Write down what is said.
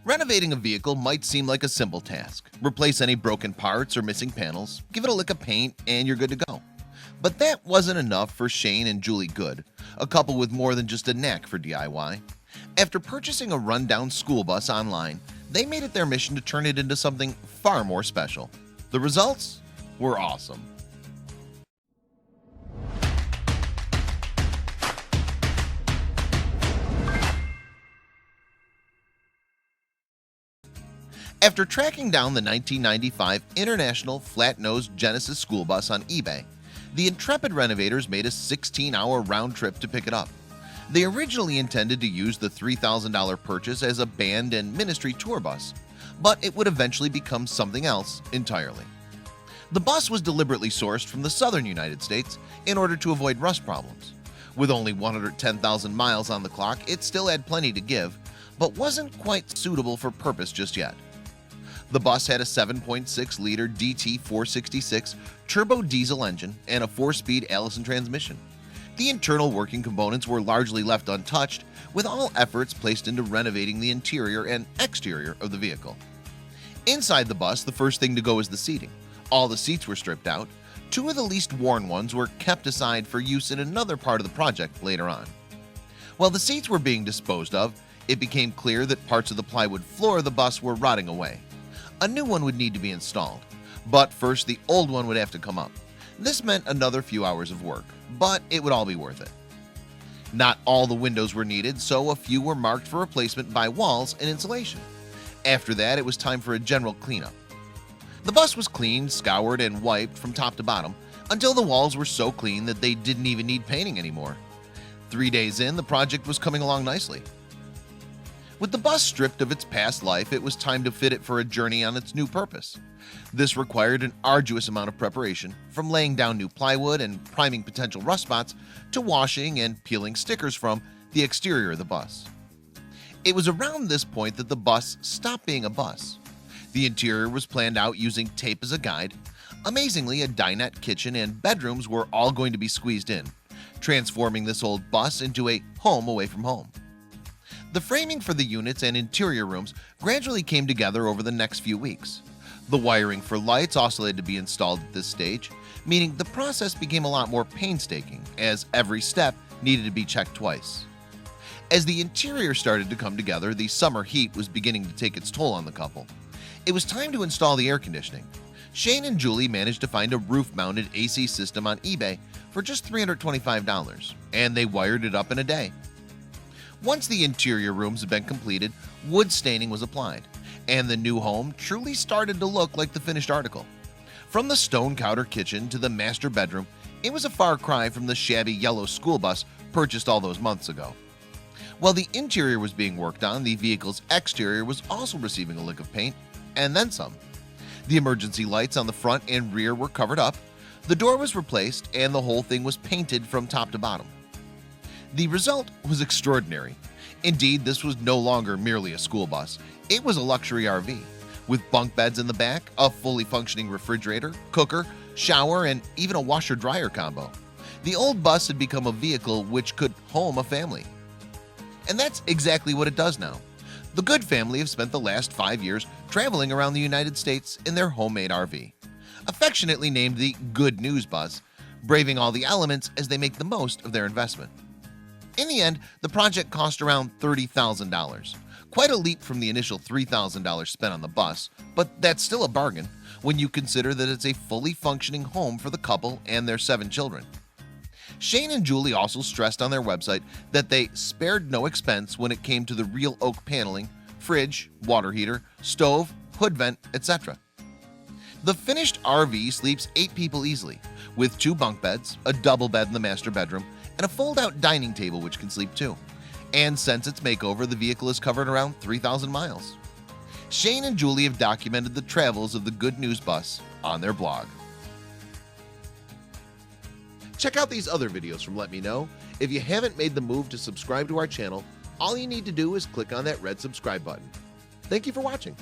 Renovating a vehicle might seem like a simple task. Replace any broken parts or missing panels, give it a lick of paint, and you're good to go. But that wasn't enough for Shane and Julie Good, a couple with more than just a knack for DIY. After purchasing a rundown school bus online, they made it their mission to turn it into something far more special. The results were awesome. After tracking down the 1995 International Flat-Nosed Genesis school bus on eBay, the intrepid renovators made a 16-hour round trip to pick it up. They originally intended to use the $3,000 purchase as a band and ministry tour bus, but it would eventually become something else entirely. The bus was deliberately sourced from the southern United States in order to avoid rust problems. With only 110,000 miles on the clock, it still had plenty to give, but wasn't quite suitable for purpose just yet. The bus had a 7.6-liter DT466 turbo diesel engine and a 4-speed Allison transmission. The internal working components were largely left untouched, with all efforts placed into renovating the interior and exterior of the vehicle. Inside the bus, the first thing to go is the seating. All the seats were stripped out. 2 of the least worn ones were kept aside for use in another part of the project later on. While the seats were being disposed of, it became clear that parts of the plywood floor of the bus were rotting away. A new one would need to be installed, but first the old one would have to come up. This meant another few hours of work, but it would all be worth it. Not all the windows were needed, so a few were marked for replacement by walls and insulation. After that, it was time for a general cleanup. The bus was cleaned, scoured, and wiped from top to bottom until the walls were so clean that they didn't even need painting anymore. 3 days in, the project was coming along nicely. With the bus stripped of its past life, it was time to fit it for a journey on its new purpose. This required an arduous amount of preparation, from laying down new plywood and priming potential rust spots to washing and peeling stickers from the exterior of the bus. It was around this point that the bus stopped being a bus. The interior was planned out using tape as a guide. Amazingly, a dinette kitchen and bedrooms were all going to be squeezed in, transforming this old bus into a home away from home. The framing for the units and interior rooms gradually came together over the next few weeks. The wiring for lights also had to be installed at this stage, meaning the process became a lot more painstaking, as every step needed to be checked twice. As the interior started to come together, the summer heat was beginning to take its toll on the couple. It was time to install the air conditioning. Shane and Julie managed to find a roof-mounted AC system on eBay for just $325, and they wired it up in a day. Once the interior rooms had been completed, wood staining was applied, and the new home truly started to look like the finished article. From the stone counter kitchen to the master bedroom, it was a far cry from the shabby yellow school bus purchased all those months ago. While the interior was being worked on, the vehicle's exterior was also receiving a lick of paint, and then some. The emergency lights on the front and rear were covered up, the door was replaced, and the whole thing was painted from top to bottom. The result was extraordinary. Indeed, this was no longer merely a school bus. It was a luxury RV, with bunk beds in the back, a fully functioning refrigerator, cooker, shower, and even a washer-dryer combo. The old bus had become a vehicle which could home a family. And that's exactly what it does now. The Good family have spent the last 5 years traveling around the United States in their homemade RV, affectionately named the Good News Bus, braving all the elements as they make the most of their investment. In the end, the project cost around $30,000, quite a leap from the initial $3,000 spent on the bus, but that's still a bargain when you consider that it's a fully functioning home for the couple and their 7 children. Shane and Julie also stressed on their website that they spared no expense when it came to the real oak paneling, fridge, water heater, stove, hood vent, etc. The finished RV sleeps 8 people easily, with 2 bunk beds, a double bed in the master bedroom, and a fold-out dining table which can sleep 2. And since its makeover, the vehicle has covered around 3,000 miles. Shane and Julie have documented the travels of the Good News Bus on their blog. Check out these other videos from Let Me Know. If you haven't made the move to subscribe to our channel, all you need to do is click on that red subscribe button. Thank you for watching.